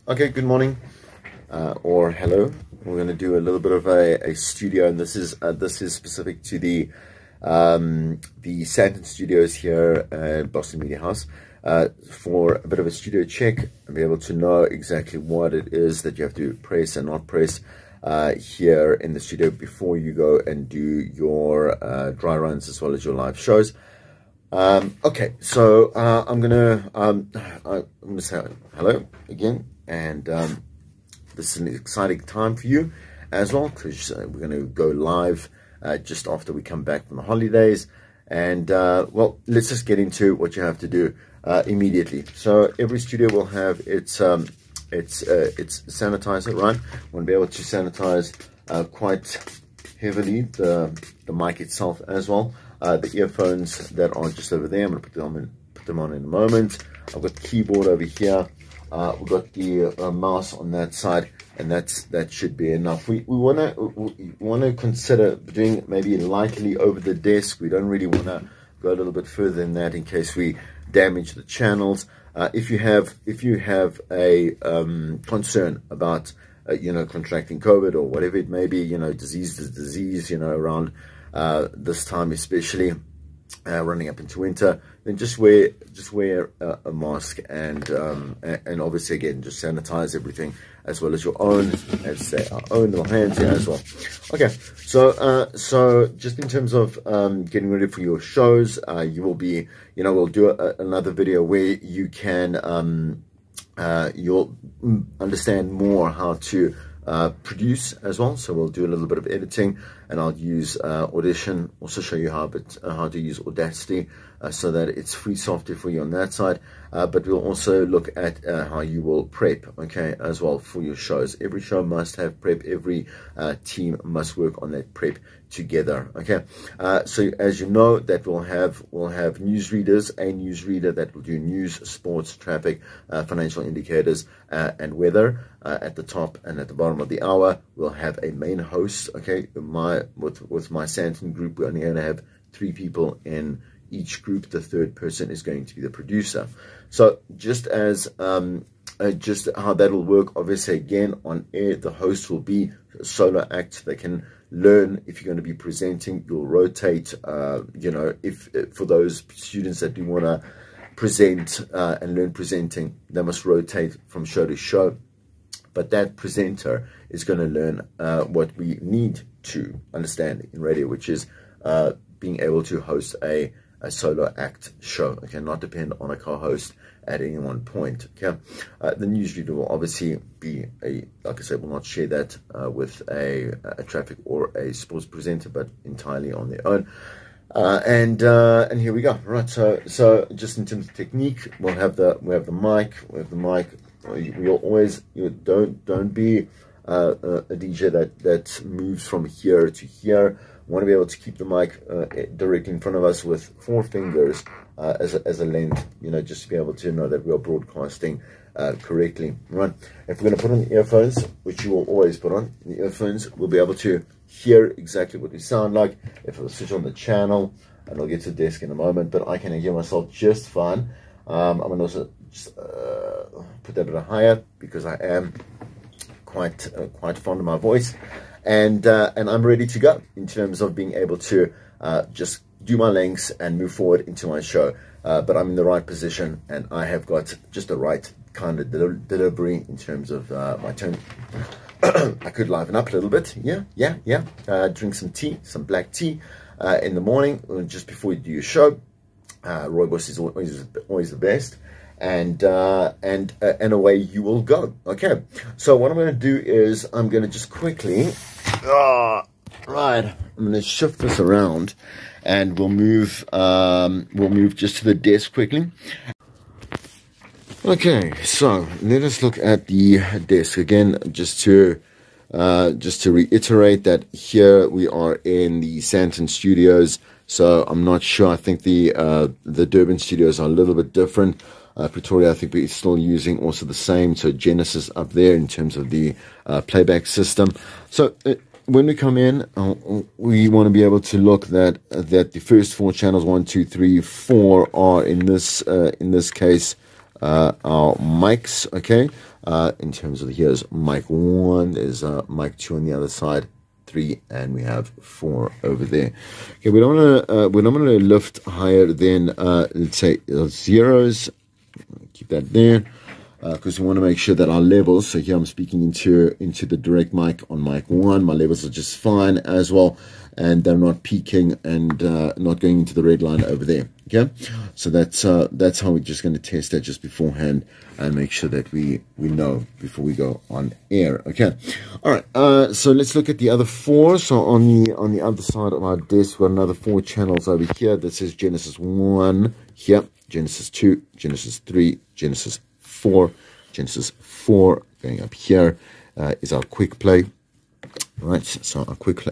Okay, good morning or hello. We're going to do a little bit of a studio, and this is specific to the Sandton Studios here at Boston Media House for a bit of a studio check and be able to know exactly what it is that you have to press and not press here in the studio before you go and do your dry runs as well as your live shows. Okay, so I'm gonna say hello again, and this is an exciting time for you as well, because we're going to go live just after we come back from the holidays. And well, let's just get into what you have to do immediately. So every studio will have its sanitizer, right? We'll be able to sanitize quite heavily the mic itself as well. The earphones that are just over there, I'm going to put them on in a moment. I've got the keyboard over here. We've got the mouse on that side, and that should be enough. We want to consider doing maybe lightly over the desk. We don't really want to go a little bit further than that in case we damage the channels. If you have a concern about contracting COVID or whatever it may be, disease, around this time, especially running up into winter, then just wear a mask, and obviously again just sanitize everything, as well as your own, as say, our own little hands here as well. Okay, so just in terms of getting ready for your shows, you will be, we'll do another video where you can you'll understand more how to produce as well. So we'll do a little bit of editing, and I'll use Audition, also show you how to use Audacity, so that it's free software for you on that side. But we'll also look at how you will prep, okay, as well for your shows. Every show must have prep. Every team must work on that prep together, okay. So as you know, that we'll have newsreaders, a newsreader that will do news, sports, traffic, financial indicators, and weather at the top and at the bottom of the hour. We'll have a main host, okay. With my Sandton group, we're only going to have 3 people in each group. The third person is going to be the producer. So just as just how that will work, obviously again on air, the host will be a solo act. They can learn. If you're going to be presenting, you'll rotate. If for those students that do want to present and learn presenting, they must rotate from show to show. But that presenter is going to learn what we need to understand in radio, which is being able to host a solo act show, okay, not depend on a co-host at any one point, okay. The newsreader will obviously be like I said, will not share that with a traffic or a sports presenter, but entirely on their own. And here we go, right? So just in terms of technique, we have the mic. You'll always, don't be a DJ that moves from here to here. We want to be able to keep the mic directly in front of us with 4 fingers as a length, just to be able to know that we are broadcasting correctly, right? If we're going to put on the earphones, which you will always put on the earphones, we'll be able to hear exactly what we sound like. If I switch on the channel, and I'll get to the desk in a moment, but I can hear myself just fine. I'm going to also just put that a bit higher, because I am quite fond of my voice, and I'm ready to go in terms of being able to just do my lengths and move forward into my show. But I'm in the right position, and I have got just the right kind of delivery in terms of my tone. I could liven up a little bit, yeah. Drink some tea, some black tea in the morning, just before you do your show. Rooibos is always the best. And away you will go. Okay, so what I'm going to do is I'm going to just quickly I'm going to shift this around, and we'll move just to the desk quickly. Okay, so let us look at the desk again, just to reiterate that here we are in the Sandton Studios. So I'm not sure. I think the Durban studios are a little bit different. Pretoria, I think we're still using also the same. So Genesys up there in terms of the playback system. So when we come in, we want to be able to look that the first 4 channels, 1, 2, 3, 4, are in this case our mics, okay? In terms of here's mic 1, there's mic 2 on the other side, 3, and we have 4 over there. Okay, we don't want to lift higher than let's say zeros. Keep that there, because we want to make sure that our levels. So here I'm speaking into the direct mic on mic 1. My levels are just fine as well, and they're not peaking and not going into the red line over there. Okay, so that's how we're just going to test that just beforehand and make sure that we know before we go on air. Okay, all right. So let's look at the other 4. So on the other side of our desk, we've got another 4 channels over here. That says Genesys 1 here, Genesys 2, Genesys 3, Genesys 4, Genesys 4. Going up here is our quick play. Right, so our quick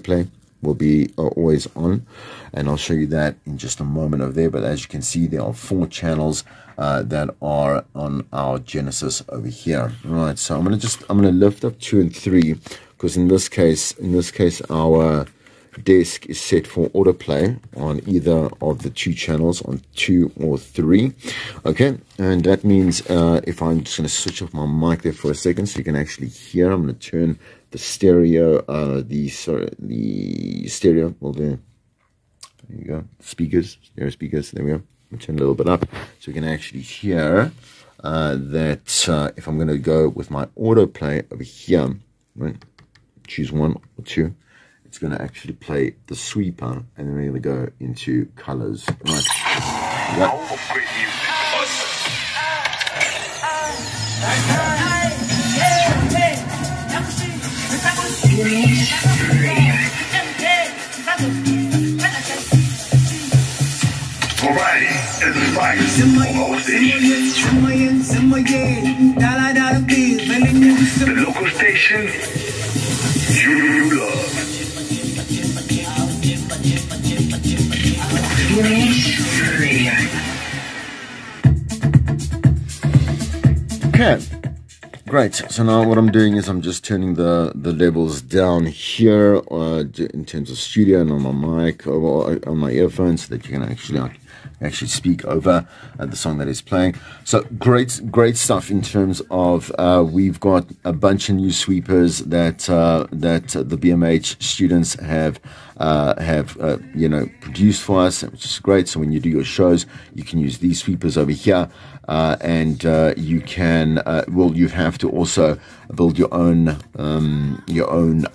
play will be always on, and I'll show you that in just a moment over there. But as you can see, there are 4 channels that are on our Genesys over here. Right, so I'm gonna lift up 2 and 3, because in this case our desk is set for autoplay on either of the 2 channels, on 2 or 3. Okay, and that means if I'm just going to switch off my mic there for a second so you can actually hear, I'm going to turn the stereo, the stereo, well, there you go, speakers, stereo speakers, there we go. I'll turn a little bit up so you can actually hear that if I'm going to go with my autoplay over here, right, choose 1 or 2, it's going to actually play the sweeper, and then we're going to go into colors. Right. The local station you love. Okay, great. So now what I'm doing is I'm just turning the levels down here in terms of studio and on my mic or on my earphones, so that you can actually speak over the song that is playing. So great stuff in terms of we've got a bunch of new sweepers that the BMH students have produced for us, which is great. So when you do your shows, you can use these sweepers over here, and you can you have to also build your own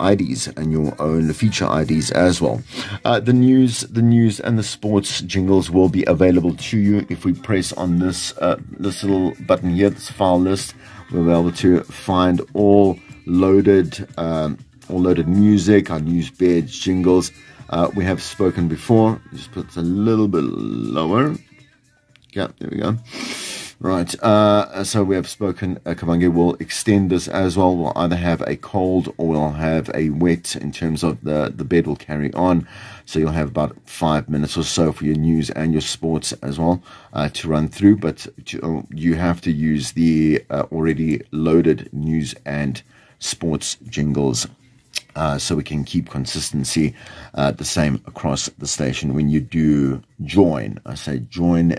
IDs and your own feature IDs as well. The news and the sports jingles will be available to you if we press on this little button here, this file list. We'll be able to find all loaded music, our news beds, jingles. We have spoken before. Just put it a little bit lower. Yeah, there we go. Right, so we have spoken. Kabange will extend this as well. We'll either have a cold or we'll have a wet in terms of the bed will carry on. So you'll have about 5 minutes or so for your news and your sports as well to run through. But you have to use the already loaded news and sports jingles, so we can keep consistency the same across the station. When you do join, I say join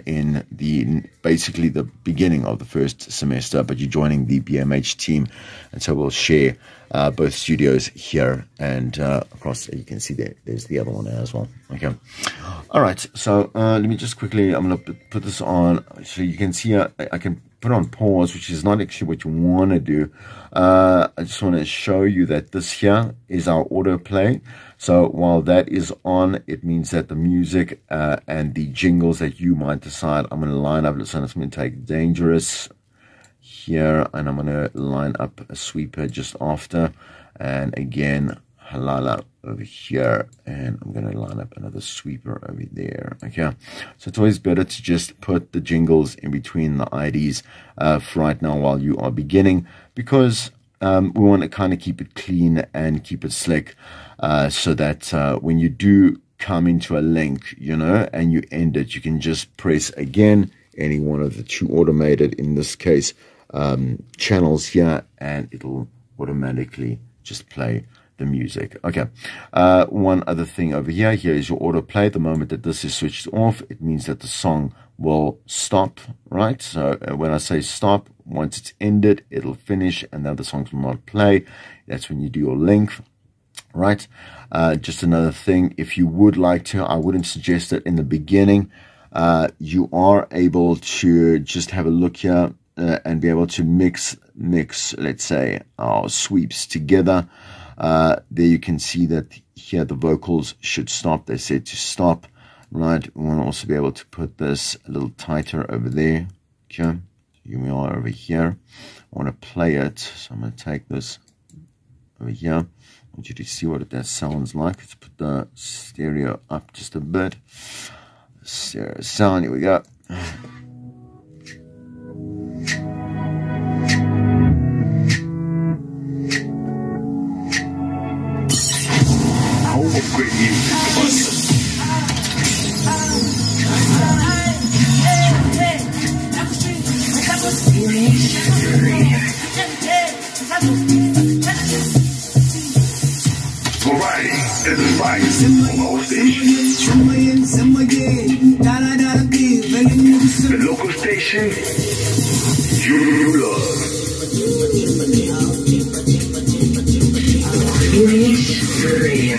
in basically the beginning of the first semester, but you're joining the BMH team, and so we'll share both studios here and across. You can see there's the other one as well. Okay, all right, so let me just quickly, I'm going to put this on so you can see. I can put on pause, which is not actually what you want to do. I just want to show you that this here is our autoplay. So while that is on, it means that the music and the jingles that you might decide, I'm going to line up. So I'm going to take Dangerous here, and I'm going to line up a sweeper just after, and again Halala over here, and I'm going to line up another sweeper over there. Okay, so it's always better to just put the jingles in between the IDs for right now while you are beginning, because we want to kind of keep it clean and keep it slick, so that when you do come into a link, and you end it, you can just press again any one of the 2 automated, in this case, channels here, and it'll automatically just play the music. Okay, one other thing over here. Here is your autoplay. The moment that this is switched off, it means that the song will stop, right? So when I say stop, once it's ended, it'll finish, and then the songs will not play. That's when you do your length, right? Just another thing, if you would like to, I wouldn't suggest it in the beginning. You are able to just have a look here and be able to mix, let's say, our sweeps together. There you can see that here the vocals should stop. They said to stop, right? We want to also be able to put this a little tighter over there. Okay, here we are over here. I want to play it, so I'm going to take this over here. I want you to see what that sounds like. Let's put the stereo up just a bit. Stereo sound, here we go. Great music. Variety and the finest from all stations. The local station you love. BMH Radio.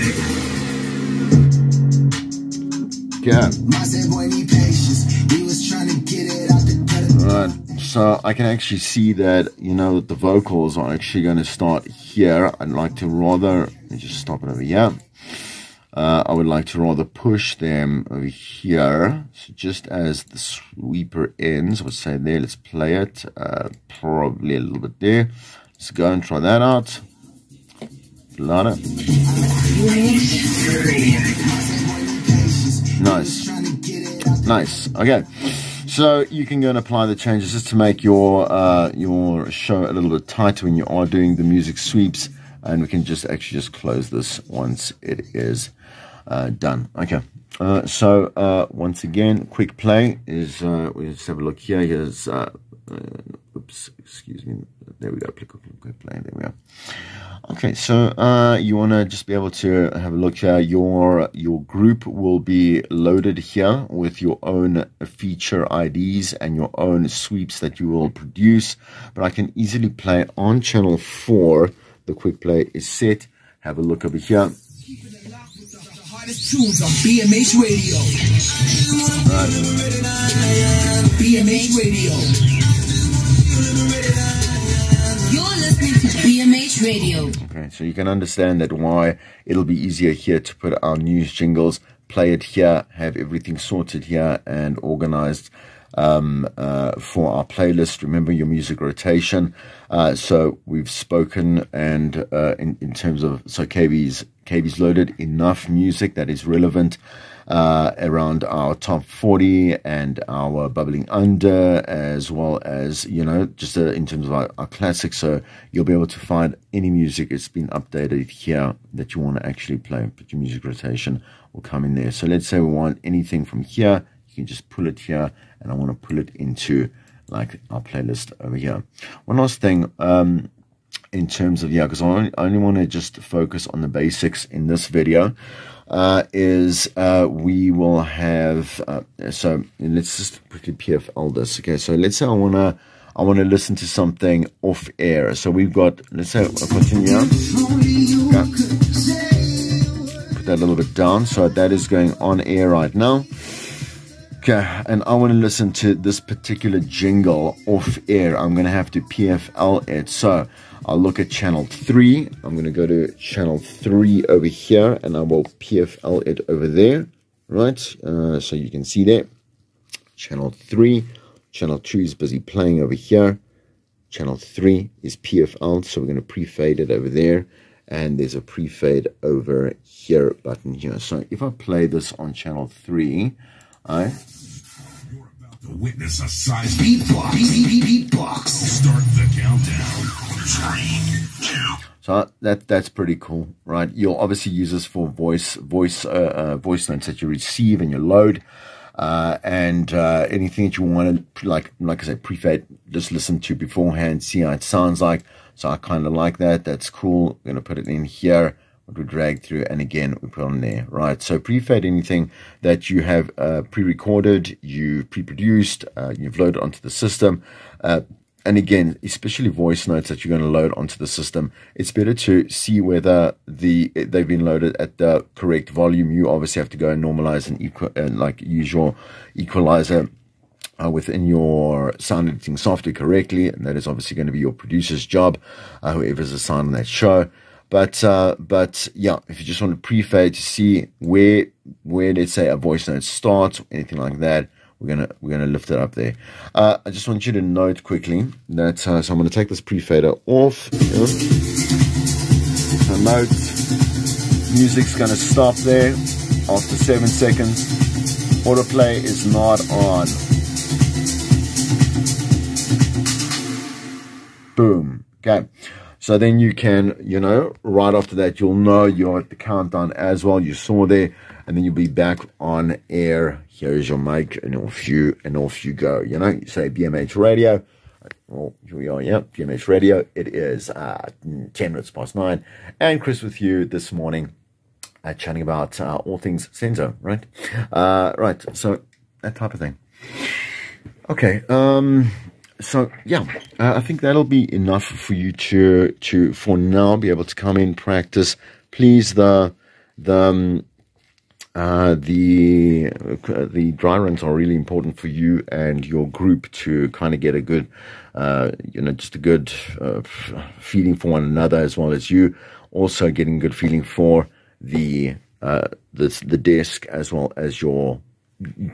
Yeah. Right, so I can actually see that, you know, the vocals are actually going to start here. I'd like to rather, let me just stop it over here. I would like to rather push them over here. So just as the sweeper ends, I would say there, let's play it. Probably a little bit there. Let's go and try that out. Louder. Nice. Nice. Okay. So you can go and apply the changes just to make your show a little bit tighter when you are doing the music sweeps, and we can just actually just close this once it is done. Okay. So once again, quick play is we just have a look here. Here's oops, excuse me. There we go. Quick play. There we go. Okay, so you want to just be able to have a look here. Your group will be loaded here with your own feature IDs and your own sweeps that you will produce. But I can easily play on channel 4. The quick play is set. Have a look over here. Tunes on BMH Radio. BMH Radio. You're listening to BMH Radio. Okay, so you can understand that why it'll be easier here to put our news jingles, play it here, have everything sorted here and organized for our playlist. Remember your music rotation. So we've spoken, and in terms of, so KB's loaded enough music that is relevant around our top 40 and our bubbling under, as well as, you know, just in terms of our classics. So you'll be able to find any music that's been updated here that you want to actually play. But your music rotation will come in there. So let's say we want anything from here. You can just pull it here, and I want to pull it into like our playlist over here. One last thing, in terms of, yeah, because I only want to just focus on the basics in this video, is we will have, so let's just quickly PFL this. Okay, so let's say I want to listen to something off air. So we've got, let's say I'll continue. Okay. Put that a little bit down. So that is going on air right now. Okay, and I want to listen to this particular jingle off air. I'm going to have to PFL it. So I'll look at channel 3. I'm going to go to channel 3 over here, and I will PFL it over there, right? So you can see there. Channel 3. Channel 2 is busy playing over here. Channel 3 is PFL, so we're going to pre-fade it over there. And there's a pre-fade over here button here. So if I play this on channel 3, you're about to witness a seismic beatbox. Start the countdown. 3, 2. So that's pretty cool, right? You'll obviously use this for voice notes that you receive and you load, and anything that you want to, like I said, pre-fade, just listen to beforehand, see how it sounds like. So I kind of like that. That's cool. I'm gonna put it in here. what we drag through, and again we put on there, right? So pre-fade anything that you have pre-recorded, you pre-produced, you've loaded onto the system. And again, especially voice notes that you're going to load onto the system, it's better to see whether they've been loaded at the correct volume. You obviously have to go and normalize and like use your equalizer within your sound editing software correctly, and that is obviously going to be your producer's job, whoever's assigned on that show. But yeah, if you just want to pre-fade to see where let's say a voice note starts or anything like that, we're gonna lift it up there. I just want you to note quickly that so I'm going to take this pre-fader off. Yeah. So note, music's going to stop there after 7 seconds. Autoplay is not on. Boom. Okay. So then you can, right after that, you'll know you're at the countdown as well. You saw there, and then you'll be back on air. Here's your mic, and off you go. You say BMH Radio. Well, here we are, yeah, BMH Radio. It is 10 minutes past 9, and Chris with you this morning, chatting about all things Senzo, right? Right, so that type of thing. Okay, so yeah, I think that'll be enough for you to for now be able to come in, practice. Please, the dry runs are really important for you and your group to kind of get a good, just a good feeling for one another, as well as you also getting good feeling for the desk, as well as your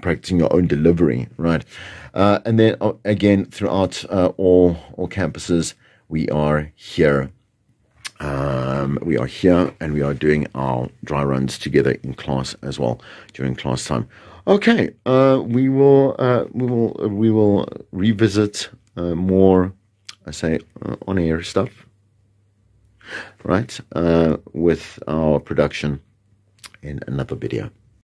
practicing your own delivery, right? And then again, throughout all campuses, we are here. And we are doing our dry runs together in class as well during class time. Okay, we will revisit more, I say, on air stuff, right? With our production in another video.